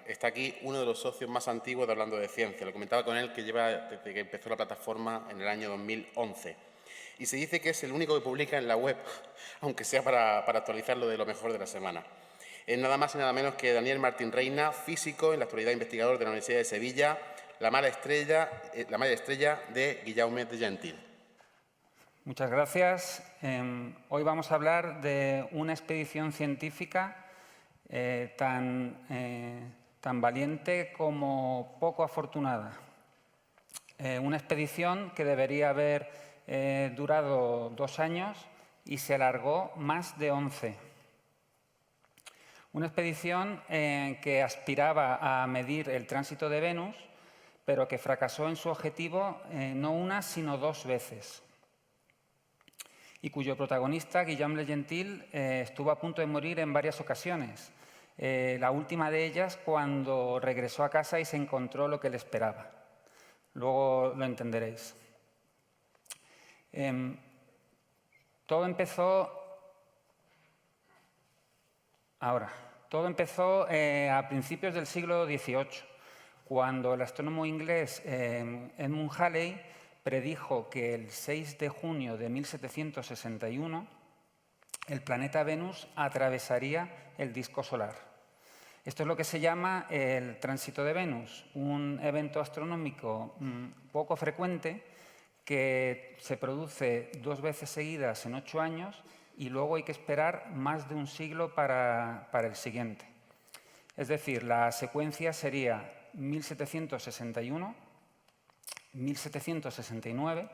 está aquí uno de los socios más antiguos de Hablando de Ciencia. Lo comentaba con él que lleva desde que empezó la plataforma en el año 2011. Y se dice que es el único que publica en la web, aunque sea para actualizar lo de lo mejor de la semana. Es nada más y nada menos que Daniel Martín Reina, físico, en la actualidad investigador de la Universidad de Sevilla, la madre estrella de Guillaume de Gentil. Muchas gracias. Hoy vamos a hablar de una expedición científica tan valiente como poco afortunada. Una expedición que debería haber durado 2 años y se alargó más de 11. Una expedición que aspiraba a medir el tránsito de Venus, pero que fracasó en su objetivo no una, sino 2 veces. Y cuyo protagonista, Guillaume Le Gentil, estuvo a punto de morir en varias ocasiones. La última de ellas cuando regresó a casa y se encontró lo que le esperaba. Luego lo entenderéis. Todo empezó a principios del siglo XVIII, cuando el astrónomo inglés Edmund Halley predijo que el 6 de junio de 1761 el planeta Venus atravesaría el disco solar. Esto es lo que se llama el tránsito de Venus, un evento astronómico poco frecuente que se produce 2 veces seguidas en 8 años y luego hay que esperar más de un siglo para el siguiente. Es decir, la secuencia sería 1761, 1769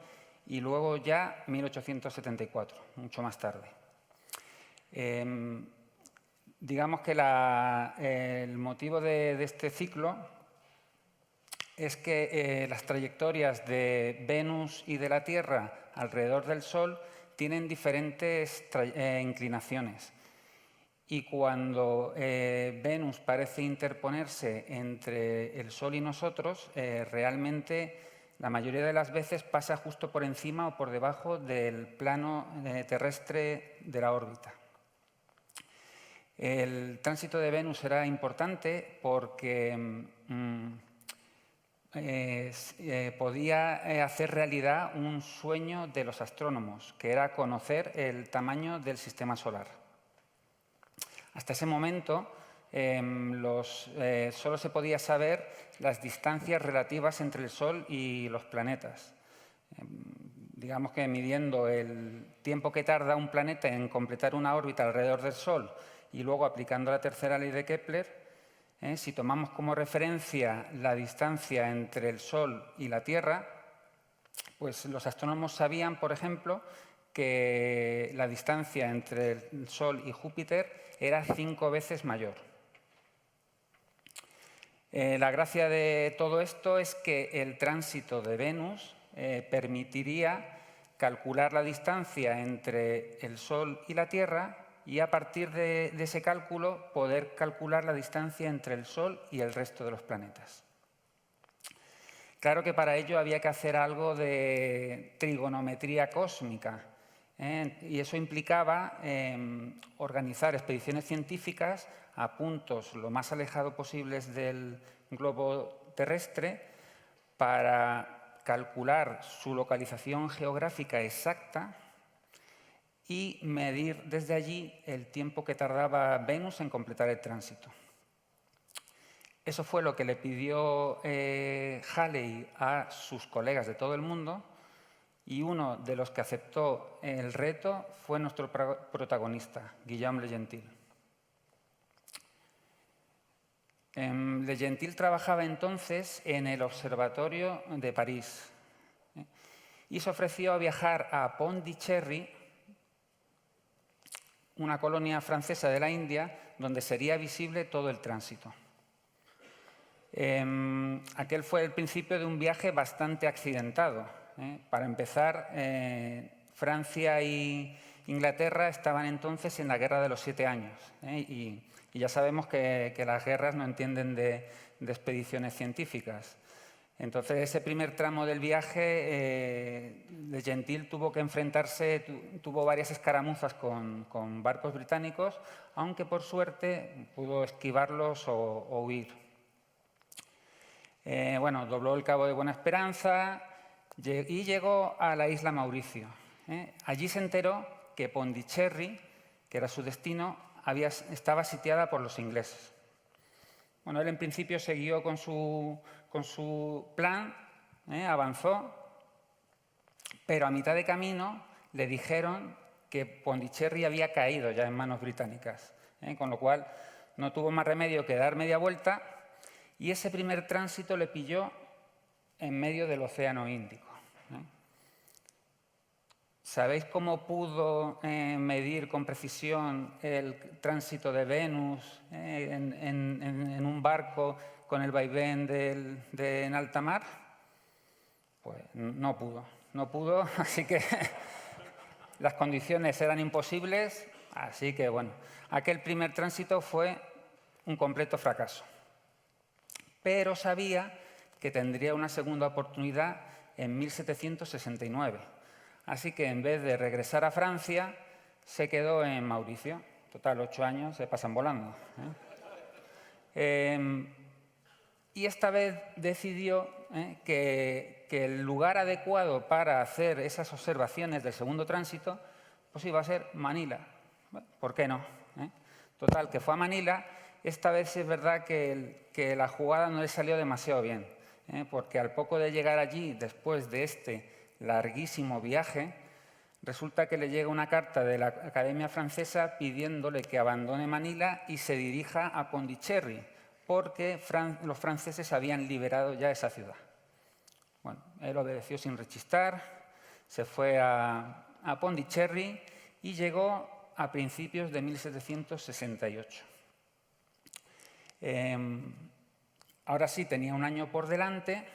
y luego ya 1874, mucho más tarde. Digamos que el motivo de este ciclo es que las trayectorias de Venus y de la Tierra alrededor del Sol tienen diferentes inclinaciones. Y cuando Venus parece interponerse entre el Sol y nosotros, realmente la mayoría de las veces pasa justo por encima o por debajo del plano terrestre de la órbita. El tránsito de Venus era importante porque podía hacer realidad un sueño de los astrónomos, que era conocer el tamaño del sistema solar. Hasta ese momento solo se podía saber las distancias relativas entre el Sol y los planetas. Digamos que midiendo el tiempo que tarda un planeta en completar una órbita alrededor del Sol y luego aplicando la tercera ley de Kepler, si tomamos como referencia la distancia entre el Sol y la Tierra, pues los astrónomos sabían, por ejemplo, que la distancia entre el Sol y Júpiter era 5 veces mayor. La gracia de todo esto es que el tránsito de Venus permitiría calcular la distancia entre el Sol y la Tierra y a partir de ese cálculo poder calcular la distancia entre el Sol y el resto de los planetas. Claro que para ello había que hacer algo de trigonometría cósmica, y eso implicaba organizar expediciones científicas a puntos lo más alejados posibles del globo terrestre para calcular su localización geográfica exacta y medir desde allí el tiempo que tardaba Venus en completar el tránsito. Eso fue lo que le pidió Halley a sus colegas de todo el mundo y uno de los que aceptó el reto fue nuestro protagonista, Guillaume Le Gentil. Le Gentil trabajaba entonces en el Observatorio de París y se ofreció a viajar a Pondicherry, una colonia francesa de la India, donde sería visible todo el tránsito. Aquel fue el principio de un viaje bastante accidentado. Para empezar, Francia e Inglaterra estaban entonces en la Guerra de los 7 años. Y ya sabemos que las guerras no entienden de expediciones científicas. Entonces, ese primer tramo del viaje, Le Gentil tuvo que enfrentarse, tuvo varias escaramuzas con barcos británicos, aunque por suerte pudo esquivarlos o huir. Bueno, dobló el Cabo de Buena Esperanza y llegó a la isla Mauricio. Allí se enteró que Pondicherry, que era su destino, estaba sitiada por los ingleses. Bueno, él en principio siguió con su plan, avanzó, pero a mitad de camino le dijeron que Pondicherry había caído ya en manos británicas, con lo cual no tuvo más remedio que dar media vuelta, y ese primer tránsito le pilló en medio del Océano Índico. ¿Sabéis cómo pudo medir con precisión el tránsito de Venus en un barco con el vaivén en alta mar? Pues no pudo, así que las condiciones eran imposibles, así que bueno, aquel primer tránsito fue un completo fracaso. Pero sabía que tendría una segunda oportunidad en 1769. Así que en vez de regresar a Francia, se quedó en Mauricio. Total, 8 años se pasan volando. Y esta vez decidió que el lugar adecuado para hacer esas observaciones del segundo tránsito pues iba a ser Manila. Bueno, ¿por qué no? Total, que fue a Manila. Esta vez es verdad que la jugada no le salió demasiado bien, porque al poco de llegar allí, después de este larguísimo viaje, resulta que le llega una carta de la Academia Francesa pidiéndole que abandone Manila y se dirija a Pondicherry, porque los franceses habían liberado ya esa ciudad. Bueno, él obedeció sin rechistar, se fue a Pondicherry y llegó a principios de 1768. Ahora sí, tenía un año por delante,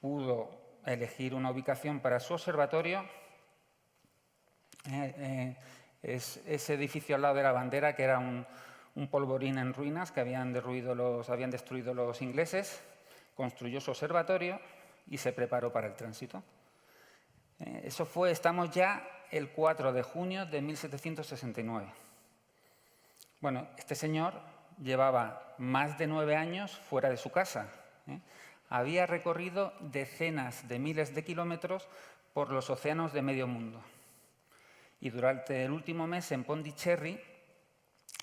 pudo elegir una ubicación para su observatorio. Es ese edificio al lado de la bandera, que era un polvorín en ruinas que habían destruido los ingleses. Construyó su observatorio y se preparó para el tránsito. Estamos ya el 4 de junio de 1769. Bueno, este señor llevaba más de 9 años fuera de su casa. Había recorrido decenas de miles de kilómetros por los océanos de medio mundo. Y durante el último mes en Pondicherry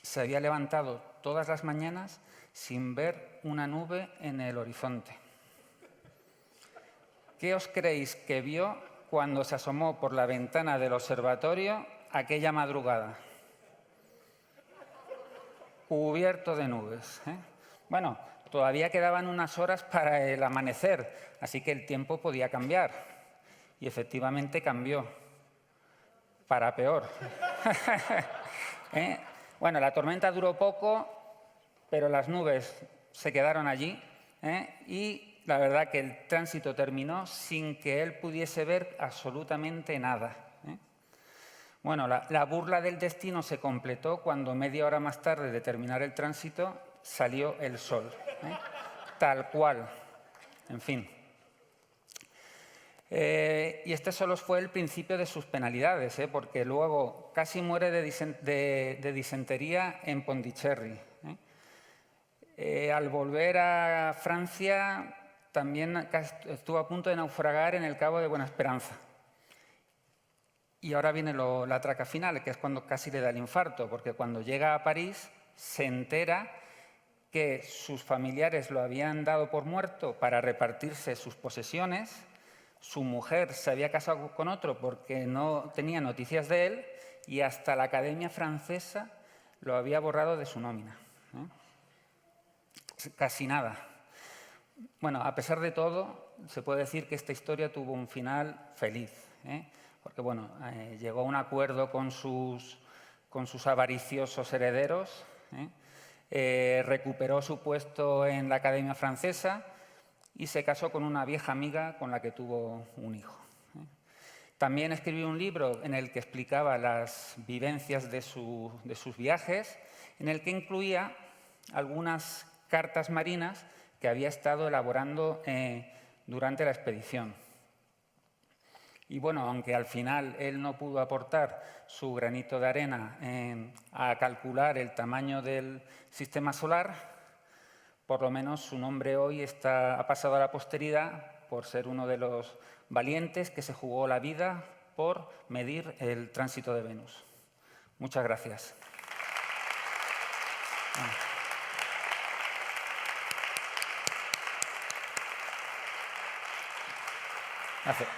se había levantado todas las mañanas sin ver una nube en el horizonte. ¿Qué os creéis que vio cuando se asomó por la ventana del observatorio aquella madrugada? Cubierto de nubes. Bueno, todavía quedaban unas horas para el amanecer, así que el tiempo podía cambiar. Y efectivamente cambió, para peor. Bueno, la tormenta duró poco, pero las nubes se quedaron allí y la verdad que el tránsito terminó sin que él pudiese ver absolutamente nada. Bueno, la burla del destino se completó cuando media hora más tarde de terminar el tránsito salió el sol. Tal cual. En fin. Y este solo fue el principio de sus penalidades, porque luego casi muere de disentería en Pondicherry. Al volver a Francia también estuvo a punto de naufragar en el Cabo de Buena Esperanza. Y ahora viene la traca final, que es cuando casi le da el infarto, porque cuando llega a París se entera que sus familiares lo habían dado por muerto para repartirse sus posesiones, su mujer se había casado con otro porque no tenía noticias de él y hasta la Academia Francesa lo había borrado de su nómina. Casi nada. Bueno, a pesar de todo, se puede decir que esta historia tuvo un final feliz, porque bueno, llegó a un acuerdo con sus avariciosos herederos, recuperó su puesto en la Academia Francesa y se casó con una vieja amiga con la que tuvo un hijo. También escribió un libro en el que explicaba las vivencias de sus viajes, en el que incluía algunas cartas marinas que había estado elaborando durante la expedición. Y bueno, aunque al final él no pudo aportar su granito de arena a calcular el tamaño del sistema solar, por lo menos su nombre hoy ha pasado a la posteridad por ser uno de los valientes que se jugó la vida por medir el tránsito de Venus. Muchas gracias. Gracias.